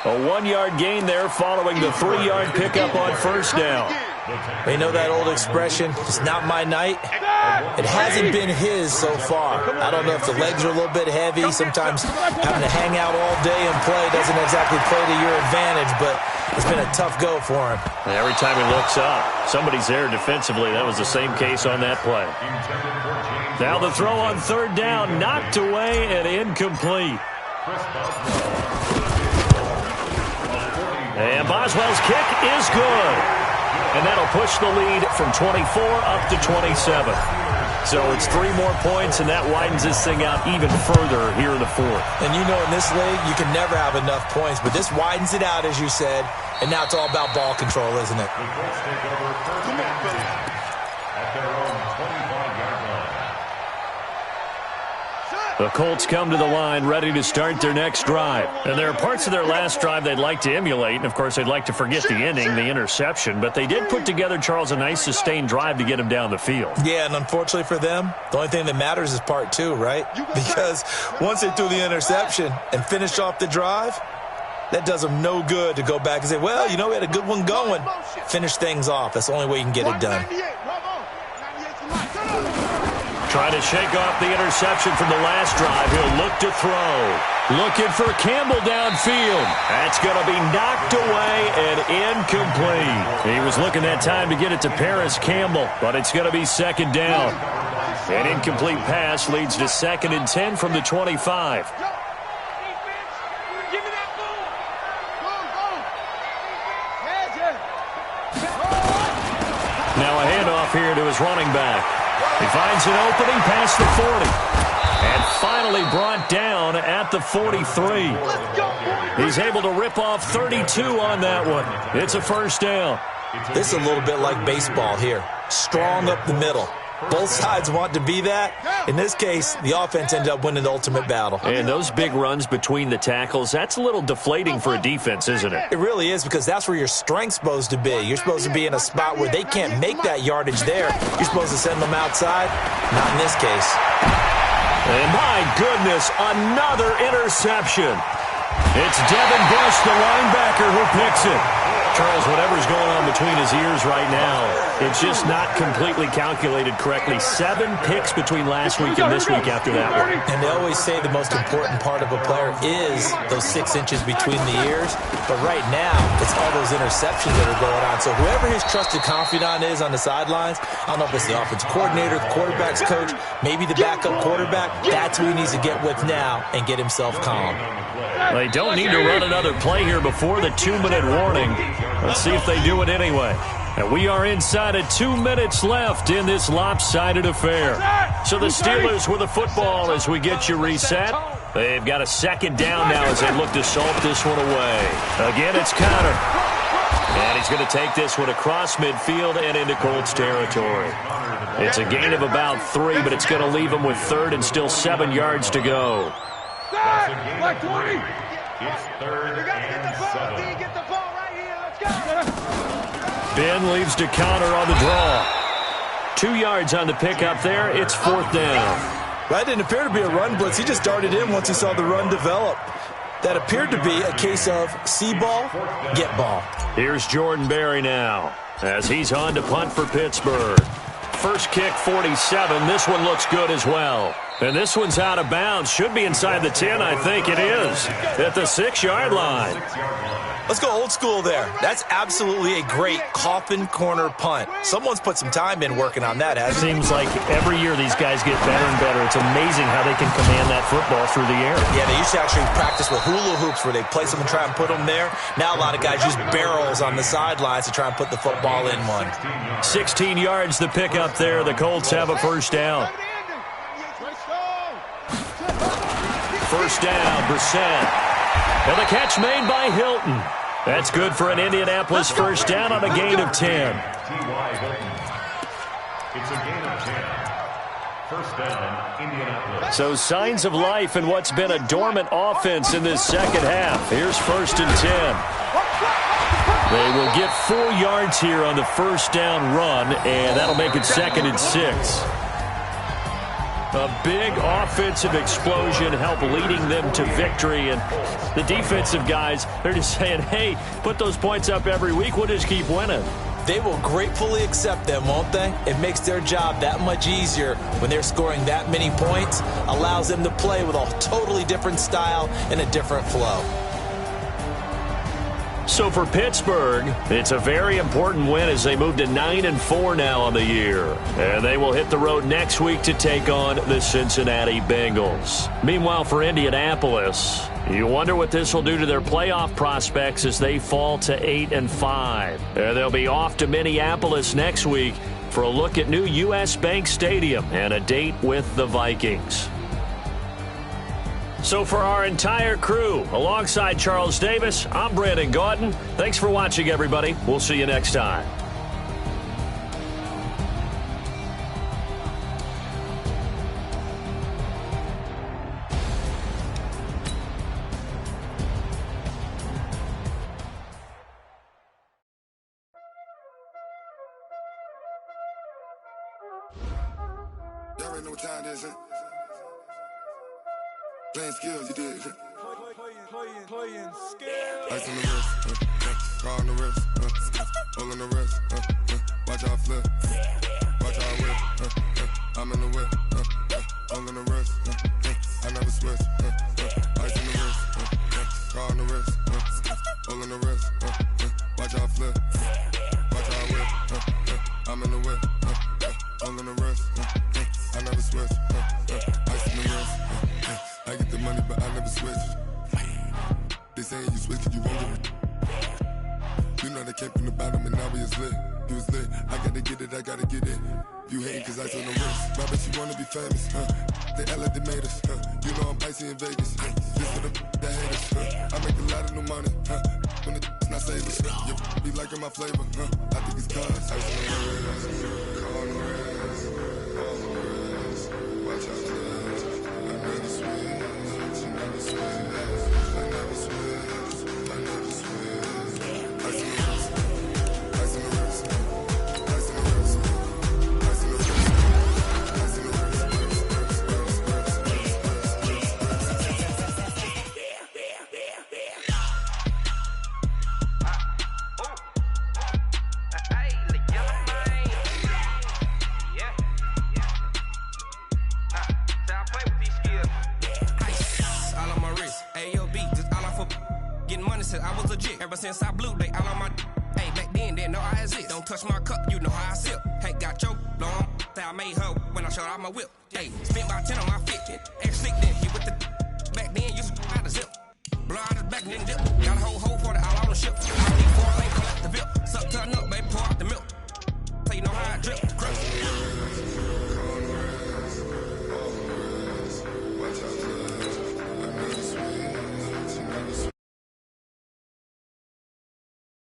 A 1-yard gain there following the 3-yard pickup on first down. They know that old expression, it's not my night. It hasn't been his so far. I don't know if the legs are a little bit heavy. Sometimes having to hang out all day and play doesn't exactly play to your advantage, but it's been a tough go for him. Every time he looks up, somebody's there defensively. That was the same case on that play. Now the throw on third down, knocked away and incomplete. And Boswell's kick is good. And that'll push the lead from 24 up to 27. So it's 3 more points, and that widens this thing out even further here in the 4th. And you know in this league, you can never have enough points, but this widens it out, as you said, and now it's all about ball control, isn't it? The Colts take over first and 10 at their own 25-yard line. The Colts come to the line ready to start their next drive. And there are parts of their last drive they'd like to emulate. And, of course, they'd like to forget the ending, the interception. But they did put together, Charles, a nice sustained drive to get him down the field. Yeah, and unfortunately for them, the only thing that matters is part 2, right? Because once they threw the interception and finished off the drive, that does them no good to go back and say, well, you know, we had a good one going. Finish things off. That's the only way you can get it done. Trying to shake off the interception from the last drive. He'll look to throw. Looking for Campbell downfield. That's going to be knocked away and incomplete. He was looking that time to get it to Paris Campbell, but it's going to be second down. An incomplete pass leads to 2nd and 10 from the 25. Now a handoff here to his running back. He finds an opening past the 40. And finally brought down at the 43. He's able to rip off 32 on that one. It's a first down. This is a little bit like baseball here. Strong up the middle. Both sides want to be that. In this case, the offense ended up winning the ultimate battle. And those big runs between the tackles, that's a little deflating for a defense, isn't it? It really is, because that's where your strength's supposed to be. You're supposed to be in a spot where they can't make that yardage there. You're supposed to send them outside. Not in this case. And my goodness, another interception. It's Devin Bush, the linebacker, who picks it. Charles, whatever's going on between his ears right now, it's just not completely calculated correctly. 7 picks between last week and this week after that one. And they always say the most important part of a player is those 6 inches between the ears. But right now, it's all those interceptions that are going on. So whoever his trusted confidant is on the sidelines, I don't know if it's the offensive coordinator, the quarterback's coach, maybe the backup quarterback, that's who he needs to get with now and get himself calm. They don't need to run another play here before the 2-minute warning. Let's see if they do it anyway. And we are inside of 2 minutes left in this lopsided affair. So the Steelers with the football as we get you reset. They've got a second down now as they look to salt this one away. Again, it's Connor. And he's going to take this one across midfield and into Colts territory. It's a gain of about 3, but it's going to leave him with 3rd and still 7 yards to go. Like 20. It's 3rd and 7. Get the ball right here. Let's go. Ben leaves to Connor on the draw. 2 yards on the pickup there. It's 4th down. That didn't appear to be a run blitz. He just darted in once he saw the run develop. That appeared to be a case of see ball, get ball. Here's Jordan Berry now as he's on to punt for Pittsburgh. First kick, 47. This one looks good as well. And this one's out of bounds. Should be inside the 10, I think it is, at the 6-yard line. Let's go old school there. That's absolutely a great coffin corner punt. Someone's put some time in working on that, hasn't it? Seems like every year these guys get better and better. It's amazing how they can command that football through the air. Yeah, they used to actually practice with hula hoops where they place them and try and put them there. Now a lot of guys use barrels on the sidelines to try and put the football in one. 16 yards to pick up there. The Colts have a first down. First down, Brissett. And the catch made by Hilton. That's good for an Indianapolis first down on a gain of 10. It's a gain of 10. First down, Indianapolis. So signs of life in what's been a dormant offense in this second half. Here's 1st and 10. They will get 4 yards here on the first down run, and that'll make it 2nd and 6. A big offensive explosion helped leading them to victory. And the defensive guys, they're just saying, hey, put those points up every week. We'll just keep winning. They will gratefully accept them, won't they? It makes their job that much easier when they're scoring that many points. Allows them to play with a totally different style and a different flow. So for Pittsburgh, it's a very important win as they move to 9-4 now on the year. And they will hit the road next week to take on the Cincinnati Bengals. Meanwhile, for Indianapolis, you wonder what this will do to their playoff prospects as they fall to 8-5. And they'll be off to Minneapolis next week for a look at new U.S. Bank Stadium and a date with the Vikings. So for our entire crew, alongside Charles Davis, I'm Brandon Gaudin. Thanks for watching, everybody. We'll see you next time. Y'all already know what time it is, huh? Playing skills, you did. Playing skills. Ice on the wrist, car on the wrist, hole on the wrist, watch how I flip, watch how I whip, I'm in the whip, hole in the wrist, I never switch, ice on the wrist, car on the wrist, hole in the wrist, watch how I flip, watch how I whip, I'm in the whip, hole in the wrist, I never switch, ice on the wrist. I get the money, but I never switch. They saying you switch, you won't get it. You know they came from the bottom and now we is lit. You was lit, I gotta get it, I gotta get it. You hating cause I told the wrist. My bitch, you wanna be famous, They act like they made us, You know I'm icy in Vegas, This for the that hate us, I make a lot of new money, When it's not savers, You be liking my flavor, I think it's cause I was in the wrist, car on the wrist, all on the wrist, watch out for this. I never switch, I never switch, I never switch, I never switch. Ice in the wrist, ice in the wrist, ice in the wrist, ice in the wrist, ice in the wrist, since I blew, they all on my. Hey, back then, didn't know I exist. Don't touch my cup, you know how I sip. Hey, got your long. Say I made her when I showed out my whip. Hey, spent about 10 on my fit. Ex-slick then, hit with the. Back then, used to out the zip. Blow out the back, then dip. Got a whole hole for the all on the ship. I need 4 lane, collect the bill. Suck to a nut, baby, pour out the milk. So you know how I drip.